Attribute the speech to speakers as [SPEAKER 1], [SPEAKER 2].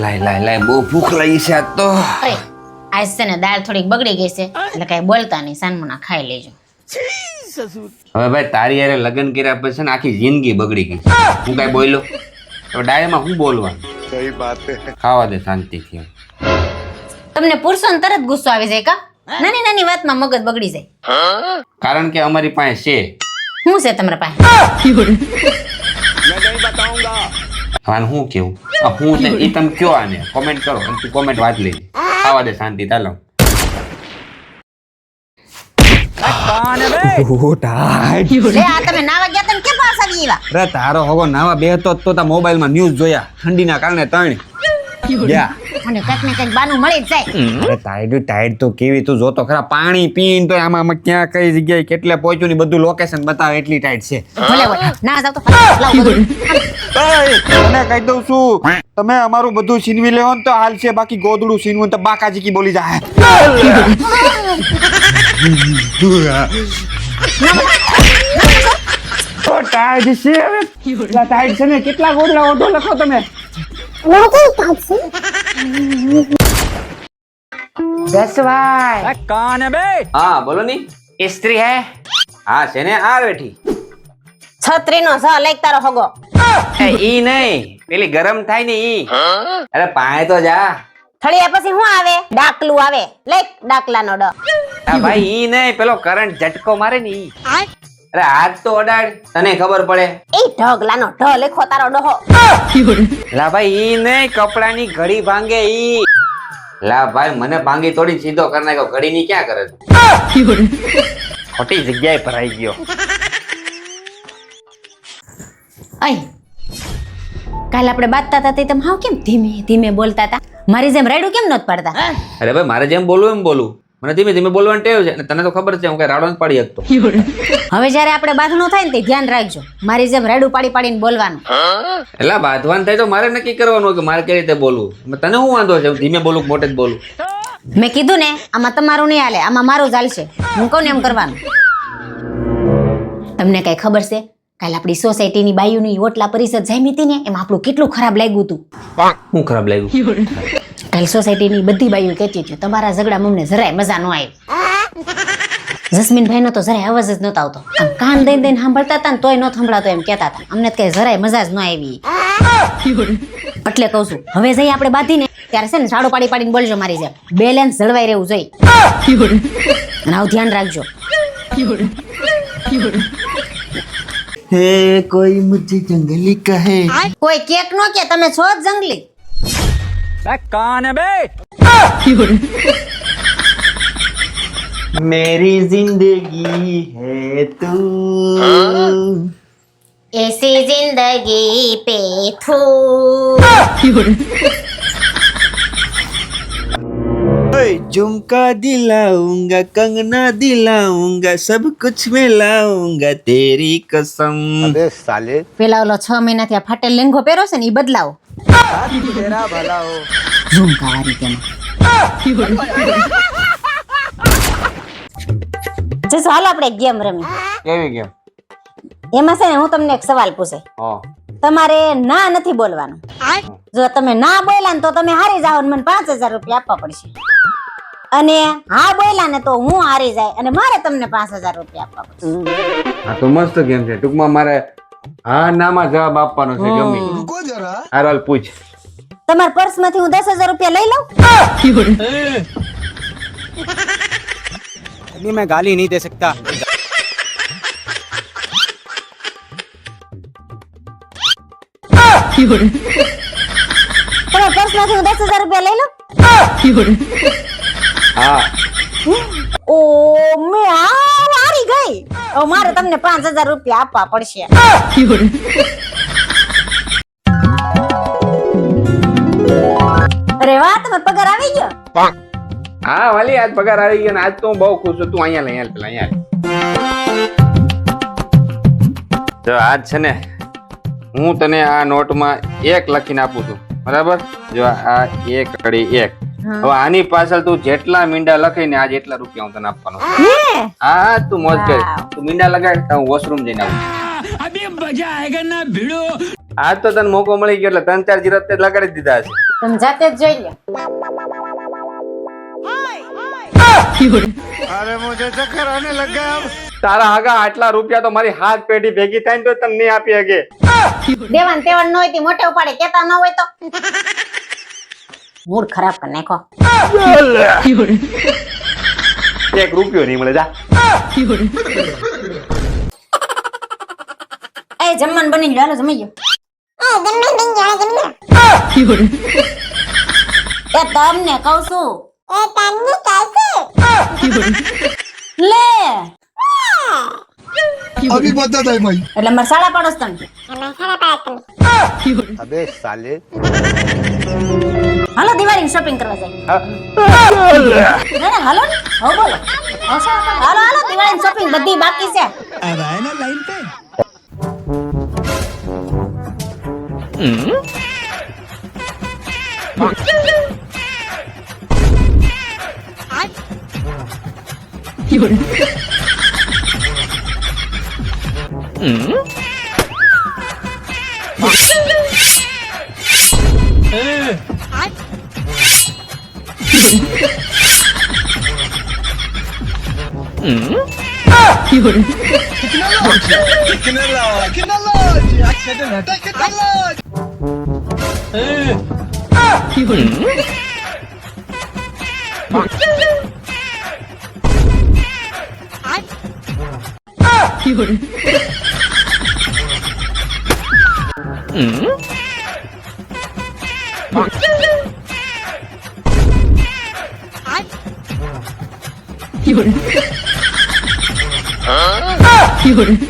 [SPEAKER 1] લાય લાય લાય બહુ ભૂખ લાગી છે આજ તો.
[SPEAKER 2] ઓય આજ છે ને દાળ થોડીક બગડી ગઈ છે એટલે કઈ બોલતા નહીં, સાનમુના ખાઈ લેજો.
[SPEAKER 1] હવે ભાઈ તારી યારે લગ્ન કર્યા પછી ને આખી જિંદગી બગડી ગઈ. હું કઈ બોલ્યો તો ડાયમાં હું બોલવાનું? સહી વાત છે. ખાવા દે શાંતિથી.
[SPEAKER 2] તમને પુરુષો તરત ગુસ્સો આવી જાય કા? નાની નાની વાતમાં મગજ બગડી જાય.
[SPEAKER 1] કારણ કે અમારી પાસે છે.
[SPEAKER 2] શું છે તમારા પાસે?
[SPEAKER 1] આને હું કેવું હું છે એ તમે કયો આને કોમેન્ટ કરો અને તું કોમેન્ટ વાંચ લેજે. ખાવા દે શાંતિ ચાલો.
[SPEAKER 2] લે આ તમે નાવા ગયા તને કે પાસ આવી એવા?
[SPEAKER 1] અરે તારો હોગો નાવા બેહતો તો તા મોબાઈલમાં ન્યૂઝ જોયા ઠંડીના કારણે ત્રણ ગયા.
[SPEAKER 2] અને કંઈક ને કંઈક બાનું મળી જ જાય.
[SPEAKER 1] અરે ટાઈડ તો કેવી તું જોતો ખરા પાણી પીન તો આમાં ક્યાં કઈ જગ્યાએ કેટલે પહોંચ્યું ની બધું લોકેશન બતાવે એટલી ટાઈટ છે.
[SPEAKER 2] ભલે ભલે ના જાવ તો લાવ બધું.
[SPEAKER 1] તને કહી દઉં છું તમે અમારું બધું છીનવી લેવો ને તો હાલ છે, બાકી ગોદડું છીનવું તો બાકાજી કી બોલી જાય. ટાઈડ છે હવે ટાઈડ છે ને કેટલા ગોદડા ઓઢો લખો તમે.
[SPEAKER 3] कौन है बे?
[SPEAKER 1] હા બોલો ની.
[SPEAKER 3] स्त्री है?
[SPEAKER 1] હા છે ને આ બેઠી.
[SPEAKER 2] છત્રીનો સ લઈ તારો હગો.
[SPEAKER 1] ઈ નહીં પેલી ગરમ થાય ને ઈ. અરે પાય તો જા.
[SPEAKER 2] થળિયા પછી શું આવે? ડાકલું આવે. લે ડાકલાનો ડ.
[SPEAKER 1] આ ભાઈ ઈ નહીં પેલો કરંટ ઝટકો મારે ને ઈ. અરે હાથ તો અડાડ તને ખબર પડે.
[SPEAKER 2] એ ઢગલાનો ઢ લેખો તારો ડહો.
[SPEAKER 1] લા ભાઈ ઈ નહીં કપડાની ઘડી ભાંગે ઈ. લા ભાઈ મને ભાંગી તોડી સીધો કરી નાખ્યો. ઘડી ની ક્યાં કરે તું? ખોટી જગ્યાએ ભરાઈ ગયો.
[SPEAKER 2] અય કાલ આપણે બાતતા હતા તે તમે હાવ કેમ ધીમે ધીમે બોલતા હતા? મારી જેમ રાયડું કેમ નત પાડતા?
[SPEAKER 1] અરે ભાઈ મારે જેમ બોલવું એમ બોલું. મને ધીમે ધીમે બોલવાની ટેવ છે અને તને તો ખબર છે હું કઈ રાડો નથી પાડી શકતો.
[SPEAKER 2] હવે જ્યારે આપણે બાંધણું થાય ને તે ધ્યાન રાખજો. મારી જેમ રાયડું પાડી પાડીને બોલવાનું.
[SPEAKER 1] એટલે બાંધવાનું થાય તો મારે નક્કી કરવાનું કે મારે કઈ રીતે બોલવું. તને શું વાંધો છે ધીમે બોલું મોટે જ બોલું?
[SPEAKER 2] મેં કીધું ને આમાં તમારું નહીં હાલે, આમાં મારું ચાલશે. હું કહું ને એમ કરવાનું. તમને કઈ ખબર છે કાલ આપણી સોસાયટીની બાયુની ઓટલા પરિષદ જામી હતી ને એમાં આપણું કેટલું ખરાબ લાગ્યું હતું?
[SPEAKER 1] શું ખરાબ લાગ્યું?
[SPEAKER 2] કાલ સોસાયટીની બધી બાયું કહેતી હતી તમારા ઝઘડામાં અમને જરાય મજા ન આવી. જસ્મીનભાઈ નો તો જરાય અવાજ જ નતો આવતો. આમ કાન દઈ દઈને સાંભળતા હતા ને તોય ન સંભળાતો એમ કહેતા હતા. અમને કઈ જરાય મજા જ ન આવી. એટલે કહું છું હવે જઈ આપણે બાંધીને ત્યારે છે ને ઝાડુ પાડી પાડીને બોલજો મારી જેમ. બેલેન્સ જળવાઈ રહેવું જોઈએ. અને આવું ધ્યાન રાખજો.
[SPEAKER 4] हे कोई मुझे जंगली कहे.
[SPEAKER 2] કોઈ કેક નો કે તમે છો જ જંગલી.
[SPEAKER 3] कौन है बे?
[SPEAKER 4] मेरी जिंदगी है तू.
[SPEAKER 2] ऐसी जिंदगी पे थू.
[SPEAKER 4] झुमका दिलाऊंगा कंगना दिलाऊंगा सब कुछ मैं लाऊंगा तेरी कसम.
[SPEAKER 5] अबे साले
[SPEAKER 2] પેલા ઓલો 6 મહિનાથી આ ફાટેલ લેંઘો પહેરો છે ને એ બદલાવો.
[SPEAKER 5] तेरा भला हो.
[SPEAKER 2] ઝુમકા વાળી તેમાં. જસો હાલો આપણે ગેમ રમી.
[SPEAKER 1] કેવી કેમ?
[SPEAKER 2] એમાં છે ને હું તમને એક સવાલ પૂછે. તમારે ના નથી બોલવાનું. જો તમે ના બોલ્યા ને તો તમે હારી જાઓ ને મને 5000 રૂપિયા આપવા પડશે. અને હા બોલ્યા ને તો હું હારી જાય અને મારે તમને 5000 રૂપિયા આપવા પડશે.
[SPEAKER 1] આ તો મસ્ત ગેમ છે. ટૂંકમાં મારે હા નામાં જવાબ આપવાનો છે ગમે. હાલ પૂછ.
[SPEAKER 2] તમારા પર્સ માંથી હું 10000 રૂપિયા લઈ લઉં?
[SPEAKER 3] अभी मैं गाली नहीं दे सकता.
[SPEAKER 2] તમારા પર્સ માંથી હું 10000 રૂપિયા લઈ લઉં?
[SPEAKER 1] હા
[SPEAKER 2] ઓ મે હારી ગઈ. હવે મારે તમને 5000 રૂપિયા આપવા પડશે. અરે વાહ તમારો પગાર આવી ગયો.
[SPEAKER 1] હા વાલી આજ પગાર આવી ગયો ને આજ તો હું બહુ ખુશ છું. તું અહીંયા લઈ હાલ પેલા અહીંયા. તો આજ છે ને હું તને આ નોટમાં 1 લખીને આપું છું બરાબર. જો આ 1 કડી 1. હવે આની પાછળ તું જેટલા મીંડા લખીને આજ એટલા રૂપિયા હું તને આપવાનો. હા તું મોજ કર. તું મીંડા લગાડ તો હું વોશરૂમ જઈને આવું.
[SPEAKER 3] अभी मजा आएगा ना भिड़ो.
[SPEAKER 1] આજ તો તને મોકો મળી ગયો એટલે 3-4 જીરો તે લગાડી દીધા છે.
[SPEAKER 2] તમે જાતે જ જોઈ લો.
[SPEAKER 1] તારા આગા આટલા રૂપિયા તો મારી હાથ પેઢી ભેગી થાય ને તો તને નહીં આપી શકે.
[SPEAKER 2] દેવાન તેવાન ન હોય તે મોટે ઉપાડે કેતા ન હોય તો મૂડ ખરાબ કરી નાખો.
[SPEAKER 1] 1 રૂપિયો નહીં મળે જા.
[SPEAKER 2] એ જમવાનું બની ગયું, હાલો જમી ગયો. એ તમને કહું છું. લે
[SPEAKER 6] अभी बता दे भाई
[SPEAKER 2] એટલે મારે સાડા પાડો છો તમે.
[SPEAKER 5] अबे साले
[SPEAKER 2] હાલો દિવાળી શોપિંગ કરવા જાય. ના ના હાલો ને હો બોલો હાલો હાલો દિવાળી શોપિંગ બધી બાકી છે.
[SPEAKER 6] अब आए ना लाइन पे
[SPEAKER 7] Fiore.